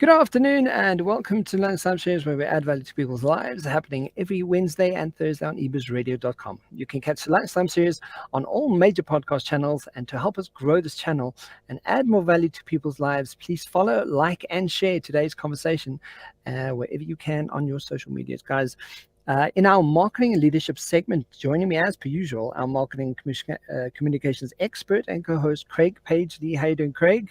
Good afternoon and welcome to Lunchtime Shares, where we add value to people's lives, happening every Wednesday and Thursday on ebizradio.com. You can catch the Lunchtime Series on all major podcast channels, and to help us grow this channel and add more value to people's lives, please follow, like, and share today's conversation wherever you can on your social medias, guys. In our marketing and leadership segment, joining me as per usual, our marketing communications expert and co-host Craig Page-Lee. How you doing, Craig?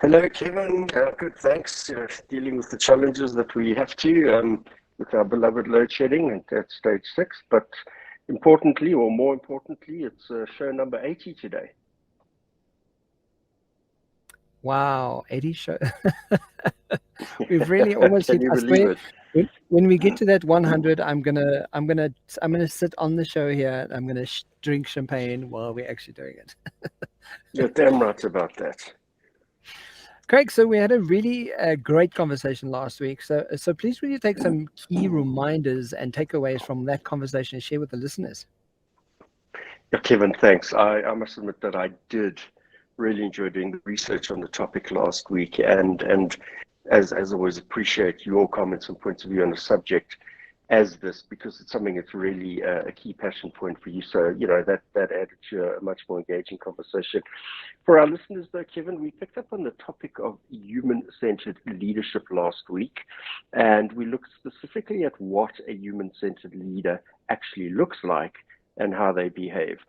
Hello, Kevin. Good, thanks. Dealing with the challenges that we have to with our beloved load shedding at stage 6. But importantly, or more importantly, it's show number 80 today. Wow, 80 show. We've really almost Can hit. you believe it? When we get to that 100, I'm gonna sit on the show here. I'm gonna drink champagne while we're actually doing it. You're damn right about that. Craig, so we had a really great conversation last week. So please, will you take some key reminders and takeaways from that conversation and share with the listeners? Yeah, Kevin, thanks. I must admit that I did really enjoy doing the research on the topic last week, and as always, appreciate your comments and points of view on the subject as this, because it's something that's really a key passion point for you. So, that added to a much more engaging conversation. For our listeners, though, Kevin, we picked up on the topic of human-centered leadership last week, and we looked specifically at what a human-centered leader actually looks like and how they behave.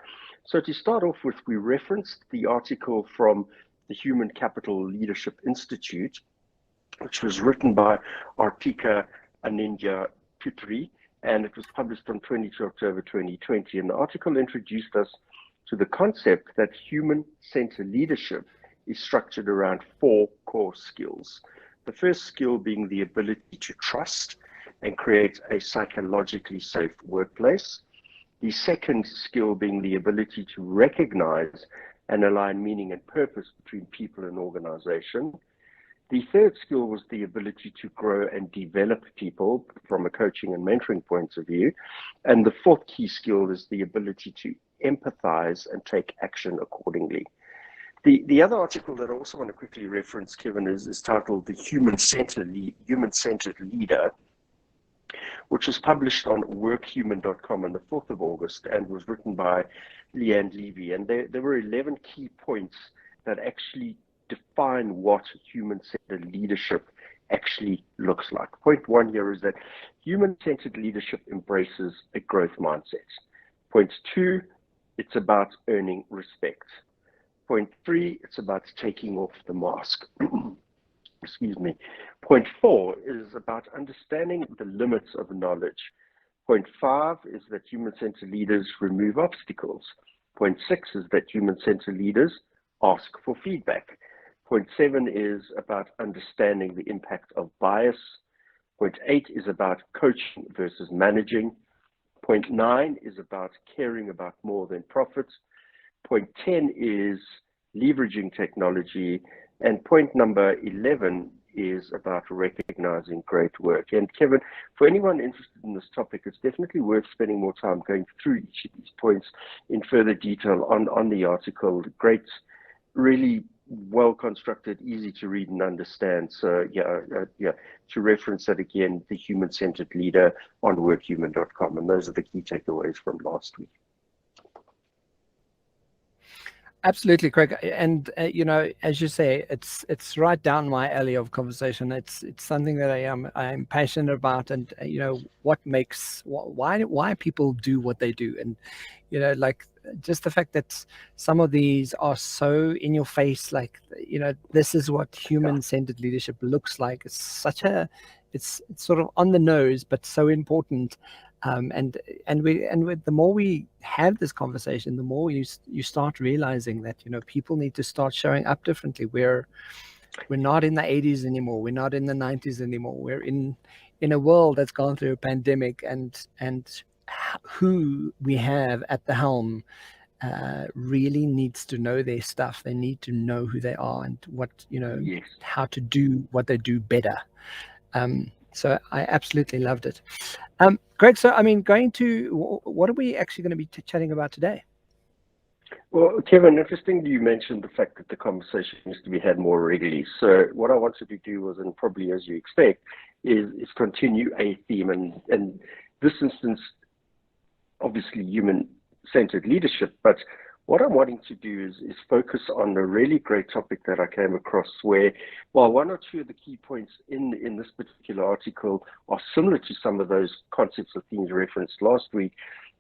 So to start off with, we referenced the article from the Human Capital Leadership Institute, which was written by Artika Anindya Putri, and it was published on 22 October 2020. And the article introduced us to the concept that human-centered leadership is structured around 4 core skills. The first skill being the ability to trust and create a psychologically safe workplace. The second skill being the ability to recognize and align meaning and purpose between people and organization. The third skill was the ability to grow and develop people from a coaching and mentoring point of view. And the fourth key skill is the ability to empathize and take action accordingly. The other article that I also want to quickly reference, Kevin, is titled The Human-Centered Leader, which was published on workhuman.com on the 4th of August and was written by Leanne Levy. And there were 11 key points that actually define what human-centered leadership actually looks like. Point 1 here is that human-centered leadership embraces a growth mindset. Point 2, it's about earning respect. Point 3, it's about taking off the mask. Excuse me. Point 4 is about understanding the limits of knowledge. Point 5 is that human-centered leaders remove obstacles. Point 6 is that human-centered leaders ask for feedback. Point 7 is about understanding the impact of bias. Point 8 is about coaching versus managing. Point 9 is about caring about more than profits. Point 10 is leveraging technology. And point number 11 is about recognizing great work. And Kevin, for anyone interested in this topic, it's definitely worth spending more time going through each of these points in further detail on the article. Great, really well constructed, easy to read and understand. So to reference that again, the human-centered leader on workhuman.com. And those are the key takeaways from last week. Absolutely, Craig. And as you say, it's right down my alley of conversation. It's something that I'm passionate about, and what makes why people do what they do, and like just the fact that some of these are so in your face, like this is what human-centered leadership looks like. It's sort of on the nose, but so important. And the more we have this conversation, the more you start realizing that people need to start showing up differently. We're not in the 80s anymore. We're not in the 90s anymore. We're in a world that's gone through a pandemic, and who we have at the helm really needs to know their stuff. They need to know who they are and what Yes. how to do what they do better. So I absolutely loved it. Greg, so I mean, what are we actually going to be chatting about today? Well, Kevin, interesting you mentioned the fact that the conversation needs to be had more regularly. So what I wanted to do was, and probably as you expect, is continue a theme. And this instance, obviously human-centered leadership, but what I'm wanting to do is focus on a really great topic that I came across where, while one or two of the key points in this particular article are similar to some of those concepts or themes referenced last week,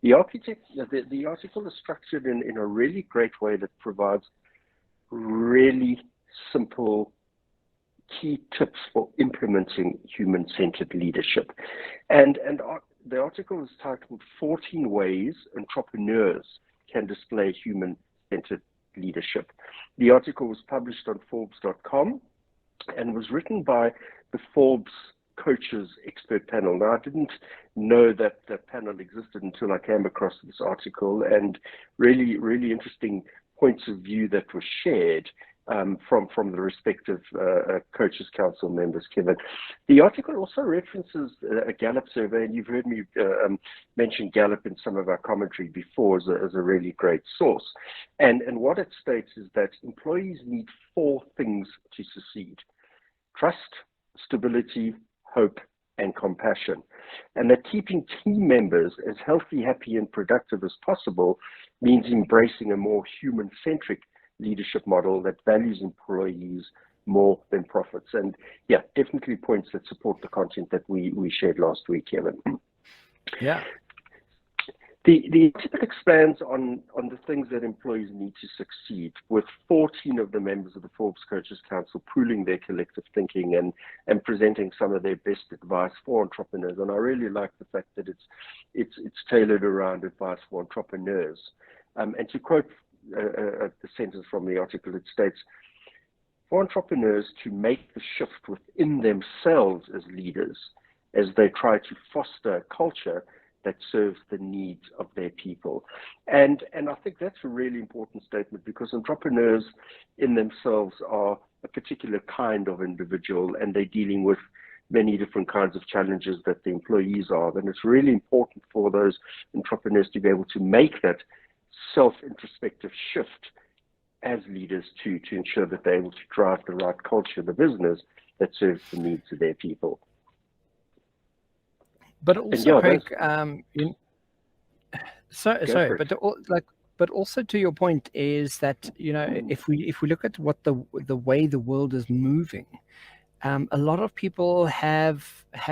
the article is structured in a really great way that provides really simple key tips for implementing human-centered leadership. And the article is titled 14 Ways Entrepreneurs Can Display Human-Centered Leadership. The article was published on Forbes.com and was written by the Forbes Coaches Expert Panel. Now, I didn't know that that panel existed until I came across this article, and really, really interesting points of view that were shared from the respective Coaches Council members, Kevin. The article also references a Gallup survey, and you've heard me mention Gallup in some of our commentary before as a really great source. And what it states is that employees need 4 things to succeed: trust, stability, hope, and compassion. And that keeping team members as healthy, happy, and productive as possible means embracing a more human-centric leadership model that values employees more than profits. And yeah, definitely points that support the content that we shared last week, Kevin. Yeah. The article expands on the things that employees need to succeed, with 14 of the members of the Forbes Coaches Council pooling their collective thinking and presenting some of their best advice for entrepreneurs. And I really like the fact that it's tailored around advice for entrepreneurs. And to quote a sentence from the article, it states, for entrepreneurs to make the shift within themselves as leaders as they try to foster a culture that serves the needs of their people. And I think that's a really important statement, because entrepreneurs in themselves are a particular kind of individual, and they're dealing with many different kinds of challenges that the employees are. And it's really important for those entrepreneurs to be able to make that self-introspective shift as leaders to ensure that they're able to drive the right culture of the business that serves the needs of their people. But also, Craig, but also to your point is that, you know, if we look at what the way the world is moving, a lot of people have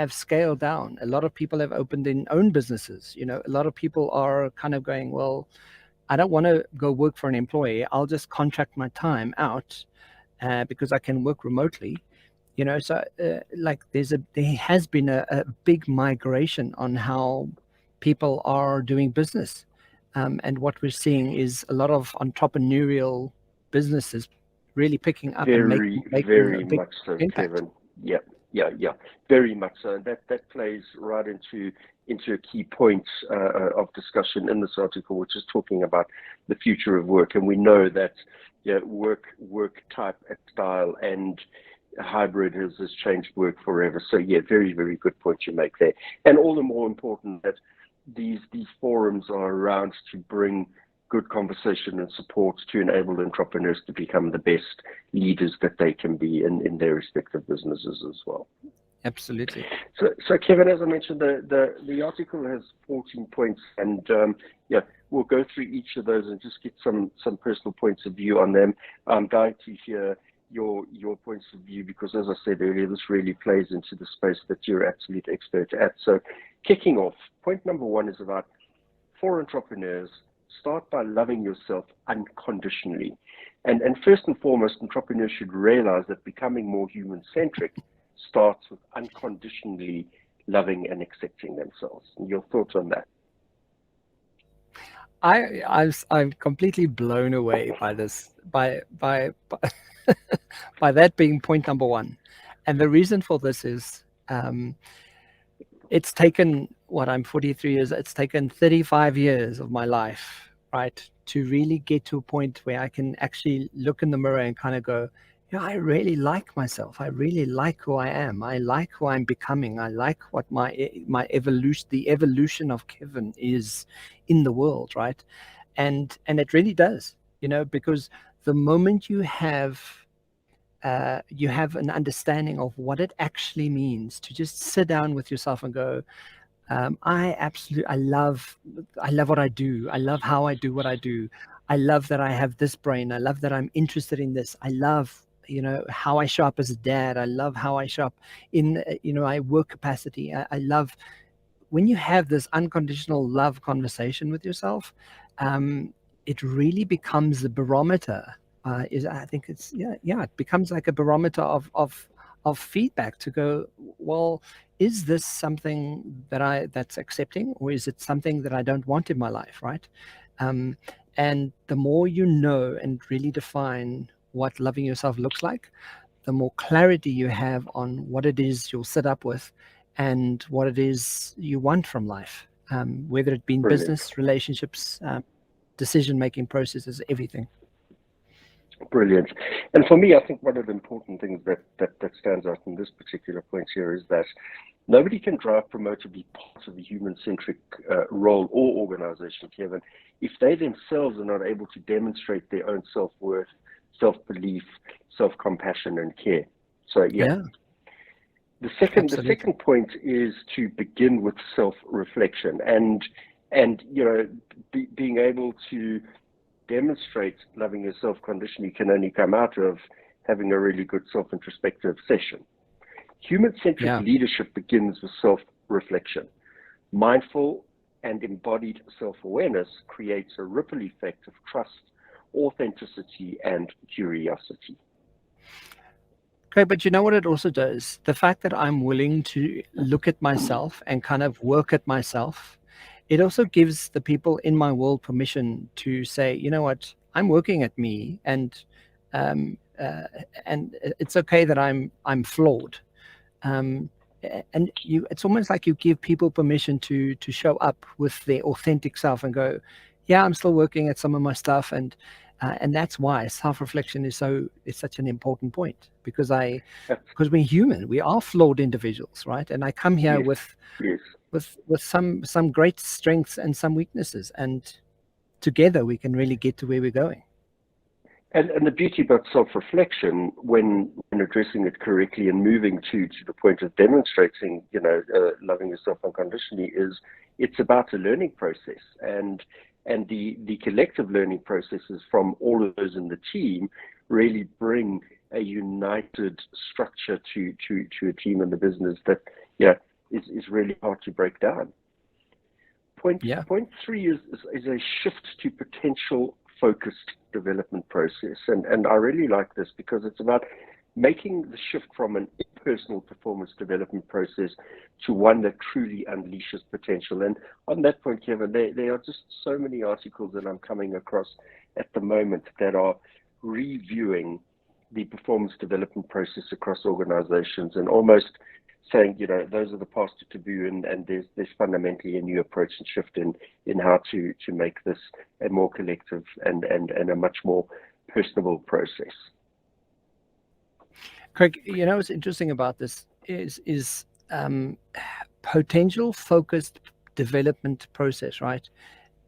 scaled down. A lot of people have opened their own businesses. You know, a lot of people are kind of going, well, I don't want to go work for an employee. I'll just contract my time out because I can work remotely. You know, so like there has been a big migration on how people are doing business, and what we're seeing is a lot of entrepreneurial businesses really picking up and making very a big much so, impact. Kevin. Yeah, very much so. And that plays right into a key point of discussion in this article, which is talking about the future of work. And we know that work type and style and hybrid has changed work forever. So yeah, very, very good point you make there. And all the more important that these forums are around to bring good conversation and support to enable entrepreneurs to become the best leaders that they can be in their respective businesses as well. Absolutely. So Kevin, as I mentioned, the article has 14 points, and we'll go through each of those and just get some personal points of view on them. I'm dying to hear your points of view, because as I said earlier, this really plays into the space that you're absolute expert at. So kicking off, point number 1 is about, for entrepreneurs, start by loving yourself unconditionally. And first and foremost, entrepreneurs should realize that becoming more human-centric starts with unconditionally loving and accepting themselves. And your thoughts on that? I'm completely blown away by this, by by that being point number 1. And the reason for this is it's taken, I'm 43 years, it's taken 35 years of my life, right, to really get to a point where I can actually look in the mirror and kind of go, I really like myself. I really like who I am. I like who I'm becoming. I like what my evolution, the evolution of Kevin is in the world, right? And it really does, because the moment you have an understanding of what it actually means to just sit down with yourself and go, I love what I do. I love how I do what I do. I love that I have this brain. I love that I'm interested in this. I love, how I show up as a dad. I love how I show up in, my work capacity. I love when you have this unconditional love conversation with yourself, it really becomes a barometer. I think it's it becomes like a barometer of feedback to go, well, is this something that's accepting, or is it something that I don't want in my life, right? And the more you know and really define what loving yourself looks like, the more clarity you have on what it is you'll sit up with and what it is you want from life, whether it be in Brilliant. business, relationships, decision-making processes, everything. Brilliant. And for me, I think one of the important things that stands out in this particular point here is that nobody can drive, promote, or be part of the human-centric role or organization, Kevin, if they themselves are not able to demonstrate their own self-worth, self-belief, self-compassion, and care. So, yeah. The second point is to begin with self-reflection and being able to demonstrate loving yourself conditionally can only come out of having a really good self-introspective session. Human-centric leadership begins with self-reflection. Mindful and embodied self-awareness creates a ripple effect of trust, authenticity, and curiosity. Okay, but you know what it also does? The fact that I'm willing to look at myself and kind of work at myself, it also gives the people in my world permission to say, you know what, I'm working at me, and it's okay that I'm flawed. And it's almost like you give people permission to show up with their authentic self and go, yeah, I'm still working at some of my stuff, and that's why self-reflection is such an important point, because we're human, we are flawed individuals, right? And I come here with some great strengths and some weaknesses, and together we can really get to where we're going. And the beauty about self-reflection, when addressing it correctly and moving to the point of demonstrating, loving yourself unconditionally, is it's about a learning process, and the collective learning processes from all of those in the team really bring a united structure to a team in the business that is really hard to break down. Point 3 is a shift to potential focused development process. And I really like this because it's about making the shift from an impersonal performance development process to one that truly unleashes potential. And on that point, Kevin, there are just so many articles that I'm coming across at the moment that are reviewing the performance development process across organizations and almost saying, those are the past to taboo, and there's fundamentally a new approach and shift in how to make this a more collective and a much more personable process. Craig, what's interesting about this is potential focused development process, right?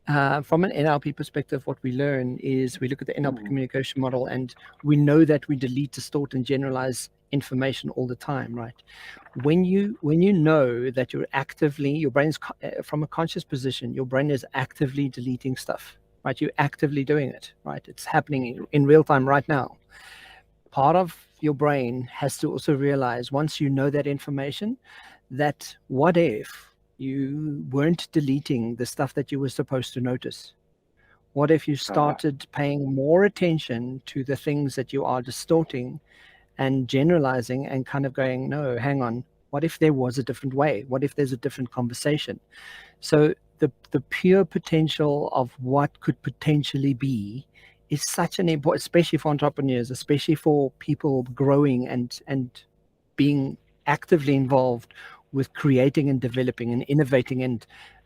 From an NLP perspective, what we learn is we look at the NLP communication model, and we know that we delete, distort, and generalize information all the time, right? When you know that your brain's from a conscious position, your brain is actively deleting stuff, right? You're actively doing it, right? It's happening in real time right now. Part of your brain has to also realize, once you know that information, that what if you weren't deleting the stuff that you were supposed to notice? What if you started paying more attention to the things that you are distorting and generalizing and kind of going, no, hang on, what if there was a different way? What if there's a different conversation? So the pure potential of what could potentially be is such an important, especially for entrepreneurs, especially for people growing and being actively involved with creating and developing and innovating and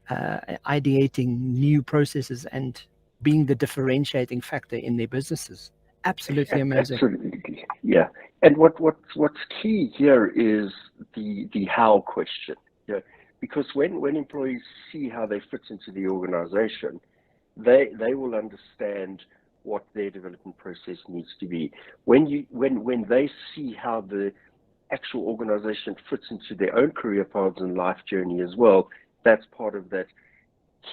ideating new processes and being the differentiating factor in their businesses. Absolutely amazing. Absolutely, yeah. And what's key here is the how question. Because when employees see how they fit into the organization, they will understand what their development process needs to be. When they see how the actual organization fits into their own career paths and life journey as well, that's part of that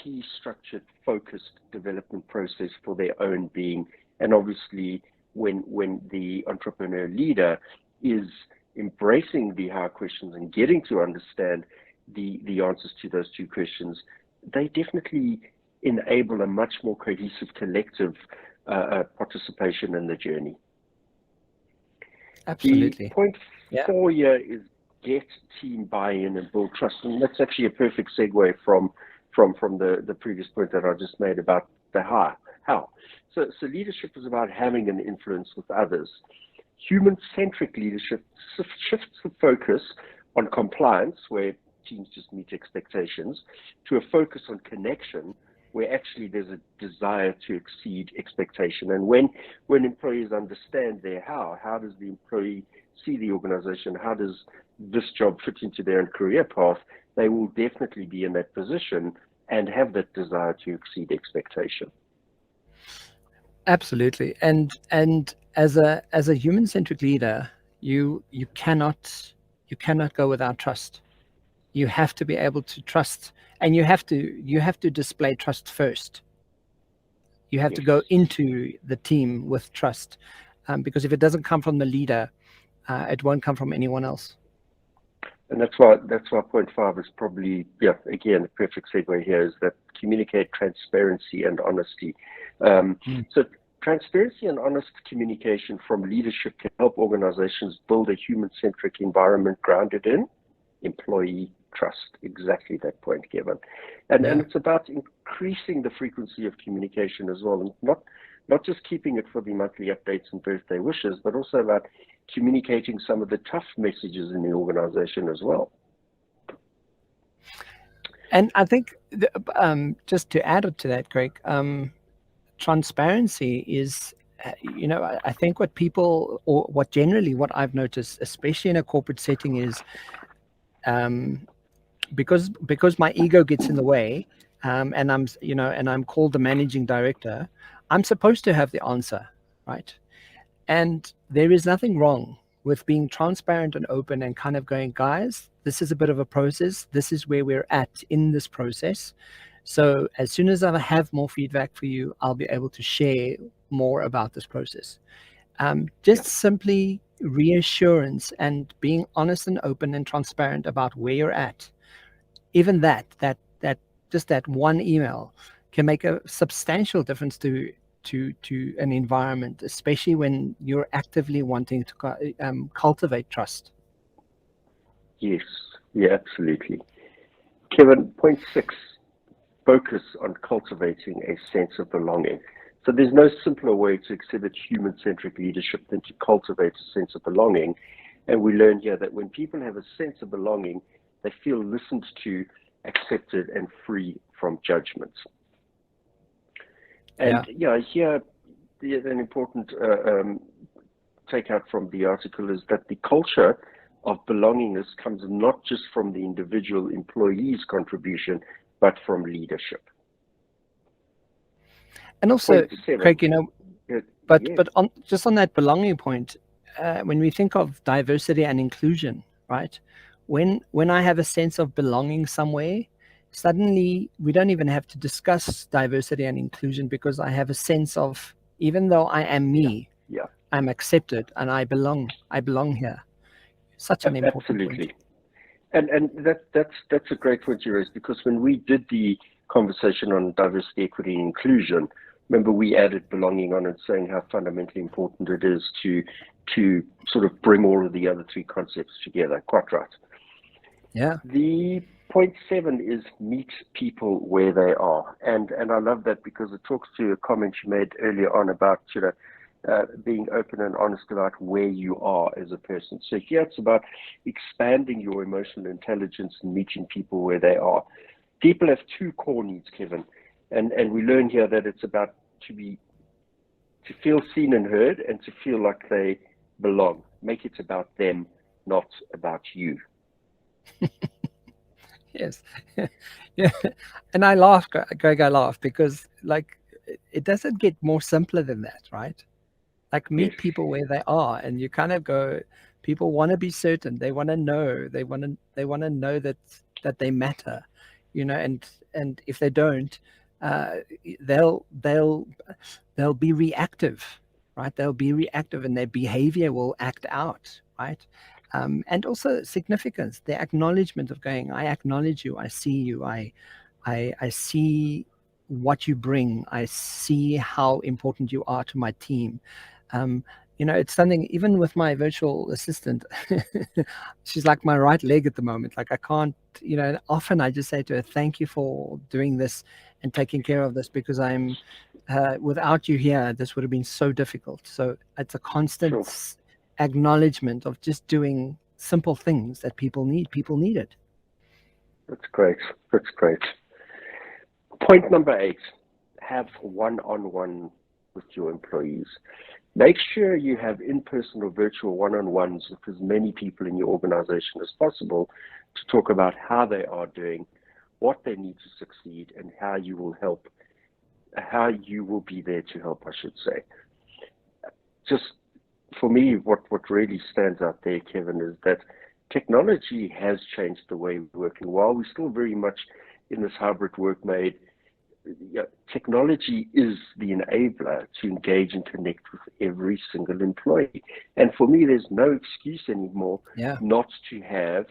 key structured, focused development process for their own being. And obviously, when the entrepreneur leader is embracing the how questions and getting to understand the answers to those two questions, they definitely enable a much more cohesive collective participation in the journey. Absolutely. The point 4 here is get team buy-in and build trust. And that's actually a perfect segue from the previous point that I just made about the how. So leadership is about having an influence with others. Human-centric leadership shifts the focus on compliance, where teams just meet expectations, to a focus on connection, where actually there's a desire to exceed expectation. And when employees understand their how does the employee see the organization, how does this job fit into their own career path, they will definitely be in that position and have that desire to exceed expectation. Absolutely. And as a human-centric leader, you cannot go without trust. You have to be able to trust, and you have to display trust first. You have to go into the team with trust, because if it doesn't come from the leader, it won't come from anyone else. And that's why point 5 is probably, again, a perfect segue here, is that communicate transparency and honesty. So transparency and honest communication from leadership can help organizations build a human-centric environment grounded in employee trust. Exactly that point, Kevin. And it's about increasing the frequency of communication as well, and not just keeping it for the monthly updates and birthday wishes, but also about communicating some of the tough messages in the organization as well. And I think just to add to that, Greg, transparency is, I think what I've noticed, especially in a corporate setting, is because my ego gets in the way, and I'm called the managing director, I'm supposed to have the answer, right? And there is nothing wrong with being transparent and open and kind of going, guys, this is a bit of a process. This is where we're at in this process. So as soon as I have more feedback for you, I'll be able to share more about this process. Simply reassurance and being honest and open and transparent about where you're at. Even that just that one email can make a substantial difference to an environment, especially when you're actively wanting to cultivate trust. Yes, absolutely. Kevin, point 6, focus on cultivating a sense of belonging. So there's no simpler way to exhibit human-centric leadership than to cultivate a sense of belonging. And we learn here that when people have a sense of belonging, they feel listened to, accepted, and free from judgments. And here, an important takeout from the article is that the culture of belongingness comes not just from the individual employee's contribution, but from leadership. And also, Craig, but on that belonging point, when we think of diversity and inclusion, right? When I have a sense of belonging somewhere, suddenly we don't even have to discuss diversity and inclusion, because I have a sense of, even though I am me, I'm accepted and I belong here. Such an important point. And that's a great point you raised, because when we did the conversation on diversity, equity, and inclusion, remember we added belonging on it, saying how fundamentally important it is to sort of bring all of the other 3 concepts together. Quite right. Yeah. The point 7 is meet people where they are, and I love that, because it talks to a comment you made earlier on about being open and honest about where you are as a person. So here it's about expanding your emotional intelligence and meeting people where they are. People have 2 core needs, Kevin, and we learn here that it's about to feel seen and heard, and to feel like they belong. Make it about them, not about you. Yes. Yeah. And I laugh, Greg, I laugh because like it doesn't get more simpler than that, right? Like Yes, meet people where they are and you kind of go, people want to be certain, they want to know, they want to know that they matter, and if they don't, uh, they'll they'll they'll be reactive, right? They'll be reactive and their behavior will act out, right? And also significance, the acknowledgement of going, I acknowledge you, I see you, I see what you bring, I see how important you are to my team. Um, it's something, even with my virtual assistant, she's like my right leg at the moment. Like I can't, often I just say to her, thank you for doing this and taking care of this because without you here, this would have been so difficult. So it's a sure. constant acknowledgement of just doing simple things that people need. People need it. That's great. That's great. Point number 8, have one-on-one with your employees. Make sure you have in-person or virtual one-on-ones with as many people in your organization as possible to talk about how they are doing, what they need to succeed, and how you will be there to help, I should say. Just for me, what really stands out there, Kevin, is that technology has changed the way we work. And while we're still very much in this hybrid work mode, technology is the enabler to engage and connect with every single employee. And for me, there's no excuse anymore Yeah. not to have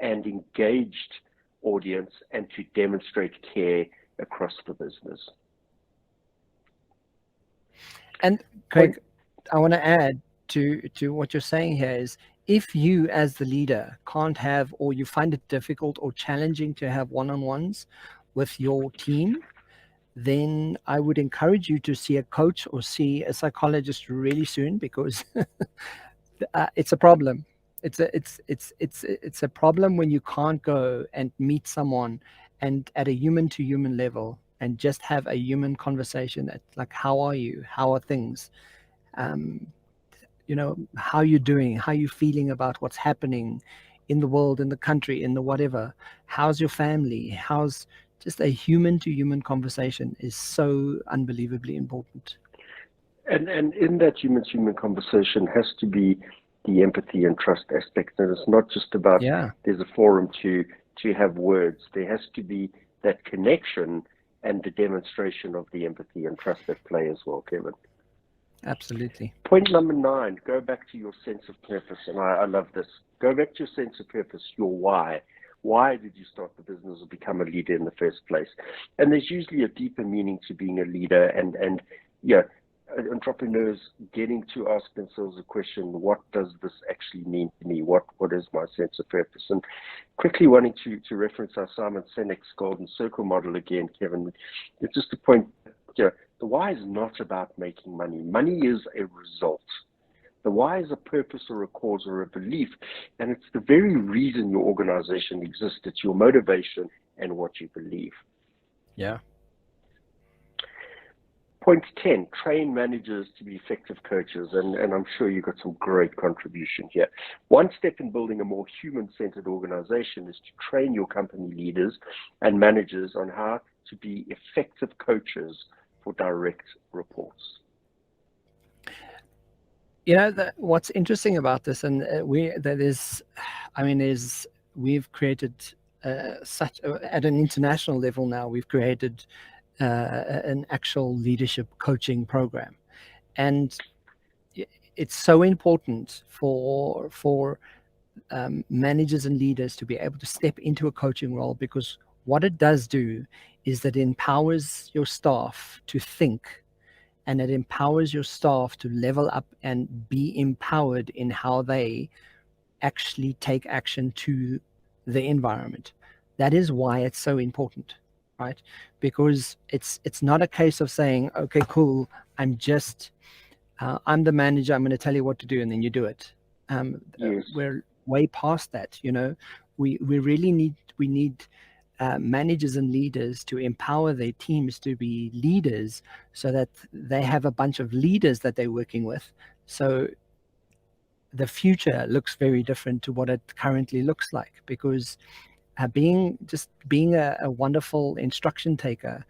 an engaged audience and to demonstrate care across the business. And Craig, I want to add to what you're saying here is, if you as the leader can't have, or you find it difficult or challenging to have one-on-ones with your team, then I would encourage you to see a coach or see a psychologist really soon, because it's a problem. It's a problem when you can't go and meet someone and at a human to human level and just have a human conversation at, like, how are you, how are things, um, how you're doing, how you feeling about what's happening in the world, in the country, in the whatever. How's your family? How's just a human to human conversation is so unbelievably important. And in that human-to-human conversation has to be the empathy and trust aspect. And it's not just about Yeah, there's a forum to have words. There has to be that connection and the demonstration of the empathy and trust at play as well, Kevin. absolutely. Point number 9, go back to your sense of purpose. And I love this. Go back to your sense of purpose, your why. Why did you start the business or become a leader in the first place? And there's usually a deeper meaning to being a leader. And yeah, entrepreneurs getting to ask themselves the question, what does this actually mean to me? What is my sense of purpose? And quickly wanting to reference our Simon Sinek's Golden Circle model again, Kevin, it's just a point, the why is not about making money. Money is a result. The why is a purpose or a cause or a belief, and it's the very reason your organization exists. It's your motivation and what you believe. Yeah. Point 10, train managers to be effective coaches, and I'm sure you got some great contribution here. One step in building a more human-centered organization is to train your company leaders and managers on how to be effective coaches for direct reports. What's interesting about this, and we've created such at an international level now. We've created an actual leadership coaching program, and it's so important for managers and leaders to be able to step into a coaching role, because what it does do is that it empowers your staff to think, and it empowers your staff to level up and be empowered in how they actually take action to the environment. That is why it's so important, right? Because it's not a case of saying, okay, cool, I'm the manager, I'm going to tell you what to do, and then you do it. Yes. We're way past that. We really need managers and leaders to empower their teams to be leaders, so that they have a bunch of leaders that they're working with. So the future looks very different to what it currently looks like, because being a wonderful instruction taker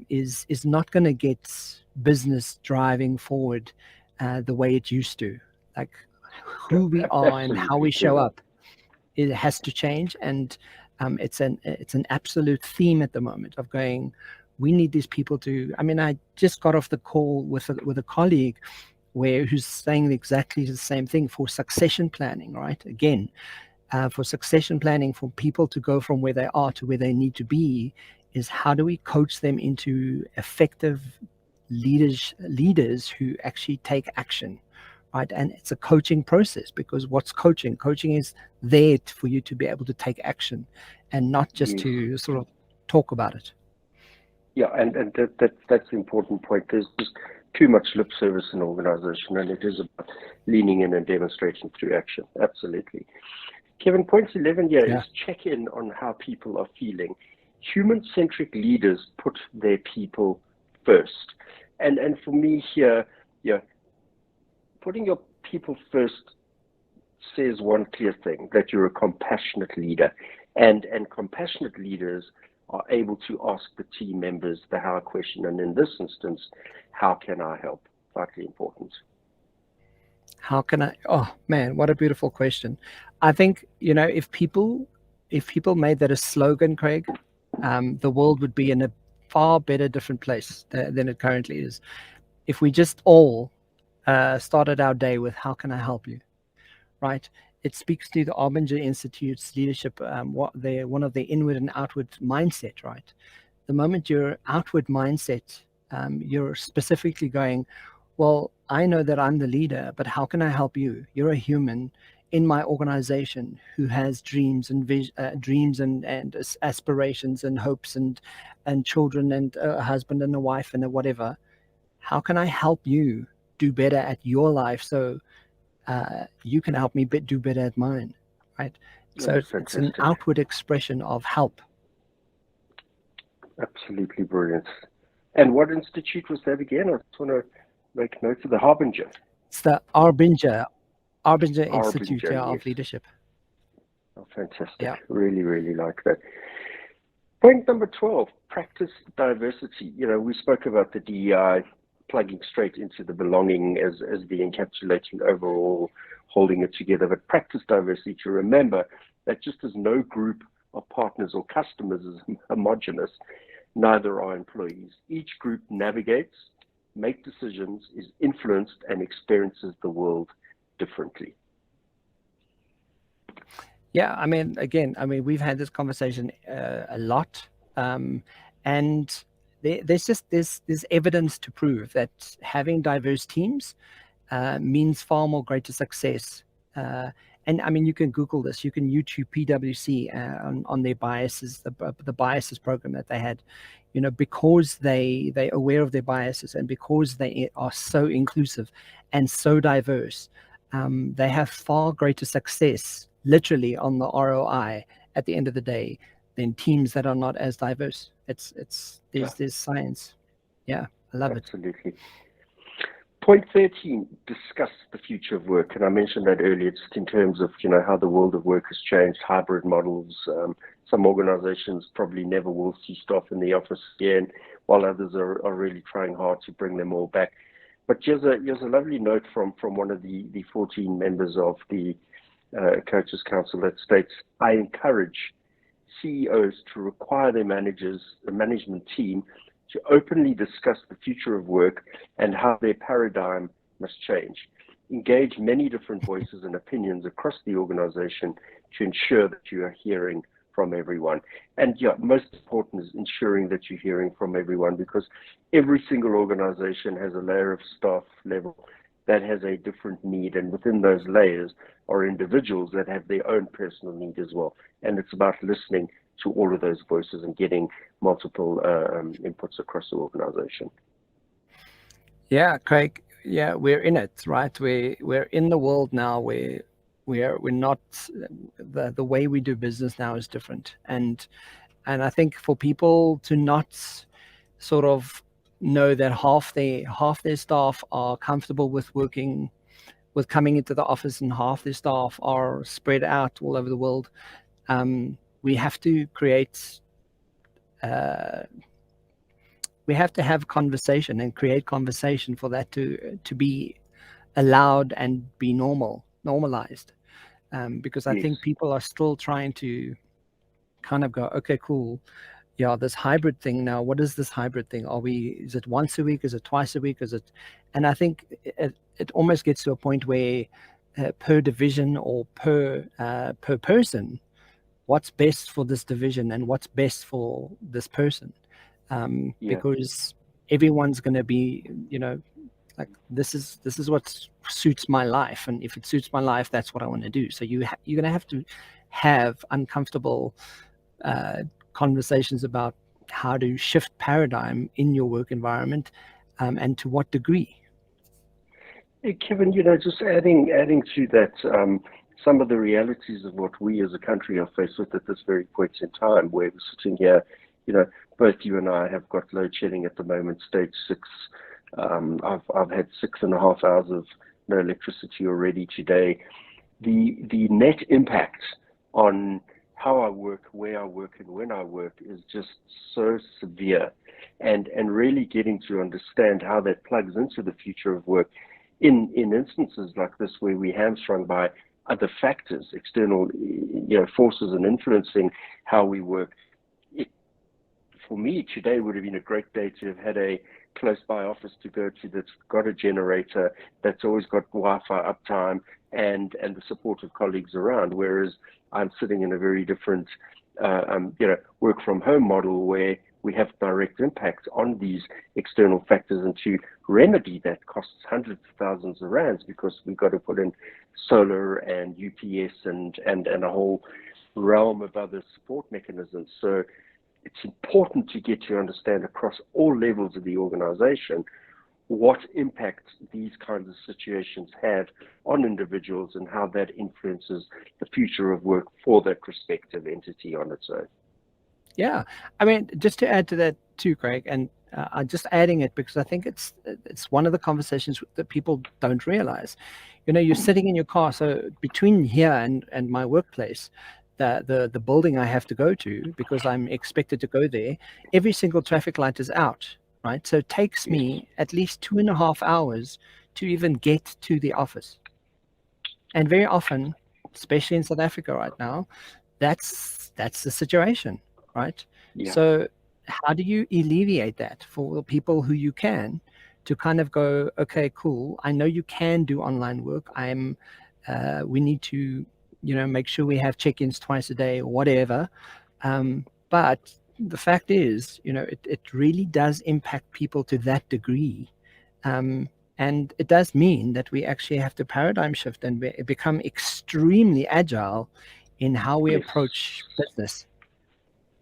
is not going to get business driving forward the way it used to. Like who we are and how we show up, it has to change. And it's an absolute theme at the moment of going, we need these people to, I mean, I just got off the call with a colleague who's saying exactly the same thing for succession planning, right? Again, for succession planning, for people to go from where they are to where they need to be, is how do we coach them into effective leaders who actually take action, right? And it's a coaching process, because what's coaching? Coaching is there for you to be able to take action and not just to sort of talk about it. Yeah, and that's the important point. There's just too much lip service in organization, and it is about leaning in and demonstrating through action. Absolutely. Kevin, point 11 here is check in on how people are feeling. Human-centric leaders put their people first. And for me here, putting your people first says one clear thing, that you're a compassionate leader. And compassionate leaders are able to ask the team members the how question. And in this instance, how can I help? Vitally important. How can I? Oh man, what a beautiful question. I think, if people made that a slogan, Craig, the world would be in a far better, different place than it currently is. If we just all started our day with how can I help you, right? It speaks to the Arbinger Institute's leadership, one of the inward and outward mindset, right? The moment your outward mindset, you're specifically going, well, I know that I'm the leader, but how can I help you? You're a human in my organization who has dreams and aspirations and hopes and children and a husband and a wife and a whatever. How can I help you do better at your life so you can help me do better at mine, right? So it's an outward expression of help. Absolutely brilliant. And what institute was that again? I just want to make note of the Harbinger. It's the Arbinger Institute of Leadership. Oh, fantastic. Yeah. Really, really like that. Point number 12, practice diversity. We spoke about the DEI plugging straight into the belonging as the encapsulating overall, holding it together. But practice diversity, to remember that just as no group of partners or customers is homogenous, neither are employees. Each group navigates, makes decisions, is influenced, and experiences the world differently. Yeah, I mean, we've had this conversation a lot, and there's evidence to prove that having diverse teams means far more greater success. And I mean, you can Google this. You can YouTube PwC on their biases, the biases program that they had. Because they're aware of their biases, and because they are so inclusive and so diverse, they have far greater success, literally, on the ROI at the end of the day, than teams that are not as diverse. There's science. Yeah, I love it. Absolutely. Point 13, discuss the future of work. And I mentioned that earlier, just in terms of, how the world of work has changed, hybrid models. Some organizations probably never will see staff in the office again, while others are really trying hard to bring them all back. But here's a lovely note from one of the 14 members of the Coaches Council that states, I encourage CEOs to require their the management team, to openly discuss the future of work and how their paradigm must change. Engage many different voices and opinions across the organization to ensure that you are hearing from everyone. And most important is ensuring that you're hearing from everyone, because every single organization has a layer of staff level that has a different need, and within those layers are individuals that have their own personal need as well. And it's about listening to all of those voices and getting multiple inputs across the organization. Yeah, Craig. Yeah, we're in it, right? We're in the world now where we're not, the way we do business now is different, and I think for people to not sort of know that half their staff are comfortable with coming into the office, and half their staff are spread out all over the world. we have to create, we have to have conversation and create conversation for that to be allowed and be normalized. Because I Yes. think people are still trying to kind of go, okay, cool. Yeah, this hybrid thing now, what is this hybrid thing? Is it once a week? Is it twice a week? And I think it almost gets to a point where per division or per person, what's best for this division and what's best for this person. Yeah. Because everyone's going to be, like, this is what suits my life. And if it suits my life, that's what I want to do. So you're going to have uncomfortable conversations about how to shift paradigm in your work environment, and to what degree. Hey, Kevin, just adding to that, some of the realities of what we as a country are faced with at this very point in time, where we're sitting here, both you and I have got load shedding at the moment, stage 6. I've had 6.5 hours of no electricity already today. The net impact on how I work, where I work, and when I work is just so severe, and really getting to understand how that plugs into the future of work in instances like this, where we're hamstrung by other factors, external forces, and influencing how we work. For me, today would have been a great day to have had a close by office to go to that's got a generator, that's always got Wi-Fi uptime, and the support of colleagues around. Whereas I'm sitting in a very different, work from home model, where we have direct impact on these external factors, and to remedy that costs hundreds of thousands of rands, because we've got to put in solar and UPS and a whole realm of other support mechanisms. So it's important to get to understand across all levels of the organization what impact these kinds of situations have on individuals, and how that influences the future of work for that respective entity on its own. Yeah, I mean, just to add to that too, Craig, and I'm just adding it because I think it's one of the conversations that people don't realize. You're sitting in your car, so between here and my workplace, the building I have to go to, because I'm expected to go there, every single traffic light is out, right? So it takes me at least 2.5 hours to even get to the office. And very often, especially in South Africa right now, that's the situation, right? Yeah. So how do you alleviate that for the people who you can, to kind of go, okay, cool, I know you can do online work. We need to, make sure we have check-ins twice a day or whatever. But the fact is, it really does impact people to that degree. And it does mean that we actually have to paradigm shift and become extremely agile in how we approach business.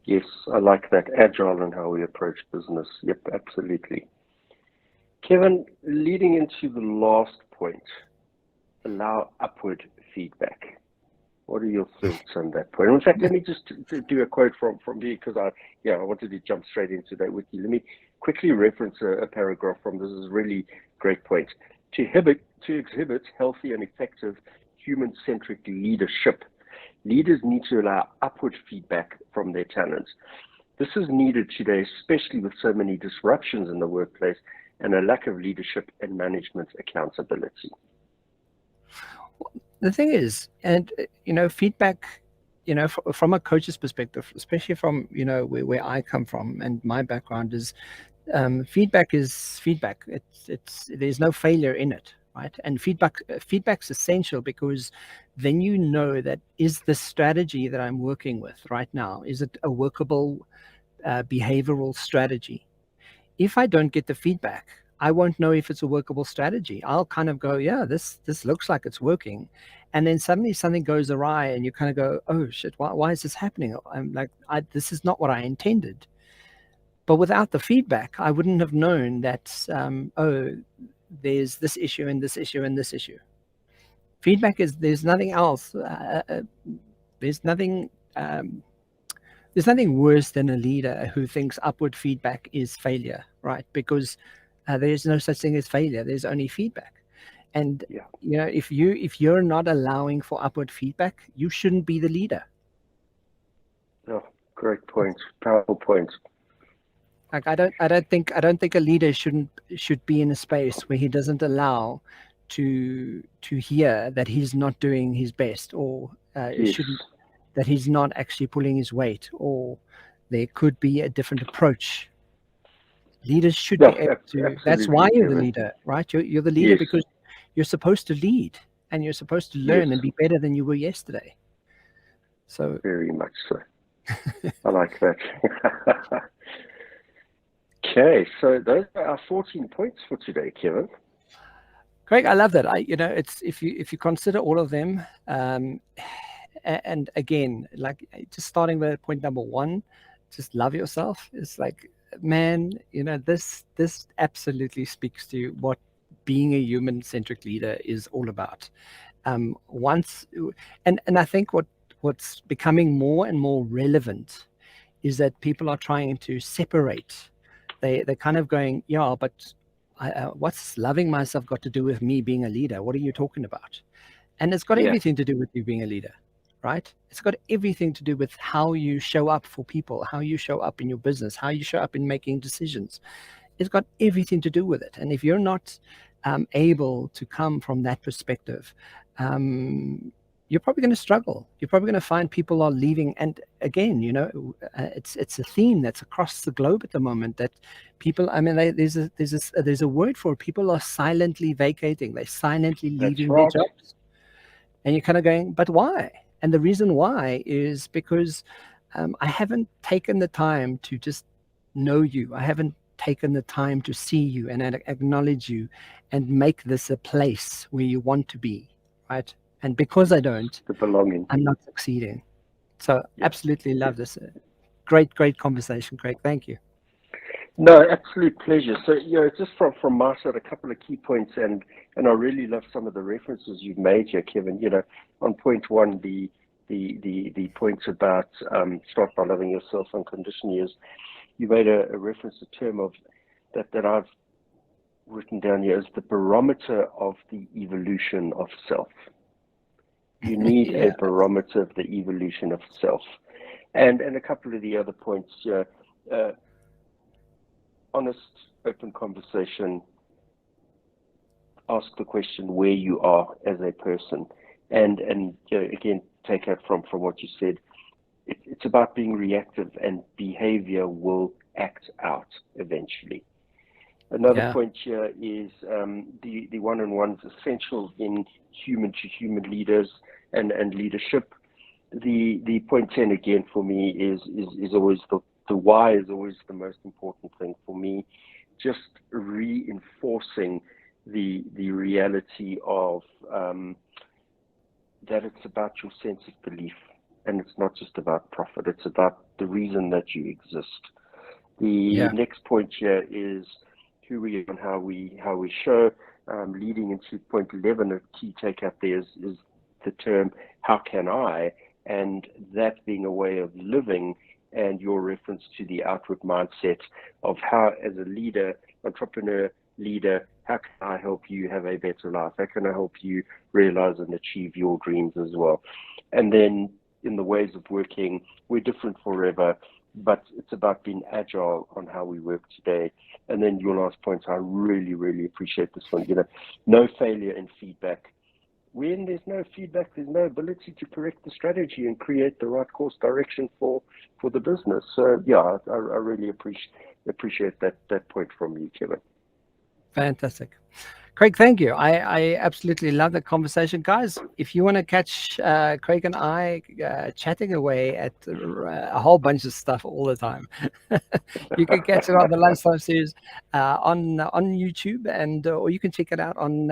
Yes, I like that, agile in how we approach business. Yep, absolutely. Kevin, leading into the last point, allow upward feedback. What are your thoughts on that point? In fact, let me just do a quote from me, because I wanted to jump straight into that with you. Let me quickly reference a paragraph from this. Is a really great point. To exhibit healthy and effective human-centric leadership, leaders need to allow upward feedback from their talents. This is needed today, especially with so many disruptions in the workplace and a lack of leadership and management accountability. The thing is, and feedback, from a coach's perspective, especially from where I come from and my background is, feedback is feedback. It's there's no failure in it, right? And feedback's essential, because then that is the strategy that I'm working with right now, is it a workable behavioral strategy? If I don't get the feedback, I won't know if it's a workable strategy. I'll kind of go, yeah, this looks like it's working. And then suddenly something goes awry and you kind of go, oh shit, why is this happening? I'm like, this is not what I intended. But without the feedback, I wouldn't have known that, there's this issue and this issue and this issue. Feedback is, there's nothing else. There's nothing worse than a leader who thinks upward feedback is failure, right? Because there's no such thing as failure. There's only feedback. And if you're not allowing for upward feedback, you shouldn't be the leader. Oh, great point. Powerful point. Like I don't think a leader should be in a space where he doesn't allow to hear that he's not doing his best, or Yes. shouldn't, that he's not actually pulling his weight, or there could be a different approach. Leaders should be No, able to. That's absolutely, why you're the Kevin. leader, right? You're the leader Yes. because you're supposed to lead, and you're supposed to Yes. learn and be better than you were yesterday. So Very much so. I like that. Okay, so those are our 14 points for today, Kevin. Craig, I love that. It's if you consider all of them, and again, like just starting with point number one, just love yourself. It's like, man, this absolutely speaks to what being a human-centric leader is all about. Once, and I think what's becoming more and more relevant is that people are trying to separate. They're kind of going, yeah, but what's loving myself got to do with me being a leader? What are you talking about? And it's got everything to do with you being a leader, right? It's got everything to do with how you show up for people, how you show up in your business, how you show up in making decisions. It's got everything to do with it. And if you're not able to come from that perspective, you're probably going to struggle. You're probably going to find people are leaving. And again, it's a theme that's across the globe at the moment, that people, I mean, there's a word for it. People are silently vacating. They're silently leaving their jobs. And you're kind of going, but why? And the reason why is because I haven't taken the time to just know you. I haven't taken the time to see you and acknowledge you and make this a place where you want to be, right? And because I don't, the belonging, I'm not succeeding. So absolutely love this. Great conversation, Craig. Thank you. No, absolute pleasure. So, just from my side, a couple of key points, and I really love some of the references you've made here, Kevin. On point one, the points about start by loving yourself unconditionally, is you made a reference to a term of that I've written down here as the barometer of the evolution of self. You need a barometer of the evolution of self, and a couple of the other points. Honest, open conversation. Ask the question where you are as a person, and again, take out from what you said. It's about being reactive, and behavior will act out eventually. Another point here is the one-on-one is essential in human-to-human leaders and leadership. The point 10 again for me is always the why is always the most important thing for me. Just reinforcing the reality of that it's about your sense of belief, and it's not just about profit. It's about the reason that you exist. The next point here is who we are and how we show. Leading into point 11, a key take out there is the term "how can I," and that being a way of living, and your reference to the outward mindset of how, as a leader, entrepreneur, leader, how can I help you have a better life? How can I help you realize and achieve your dreams as well? And then in the ways of working, we're different forever, but it's about being agile on how we work today. And then your last point, I really, really appreciate this one. No failure in feedback. When there's no feedback, there's no ability to correct the strategy and create the right course direction for the business. So I really appreciate that point from you, Kevin. Fantastic. Craig, thank you. I absolutely love the conversation. Guys, if you want to catch Craig and I chatting away at a whole bunch of stuff all the time, you can catch it on the Lunchtime series on YouTube, and or you can check it out on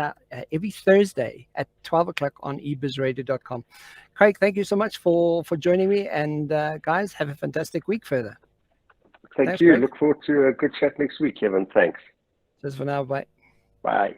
every Thursday at 12 o'clock on ebizradio.com. Craig, thank you so much for joining me, and guys, have a fantastic week further. Thanks, you. Craig. Look forward to a good chat next week, Kevin. Thanks. Just for now. Bye. Bye.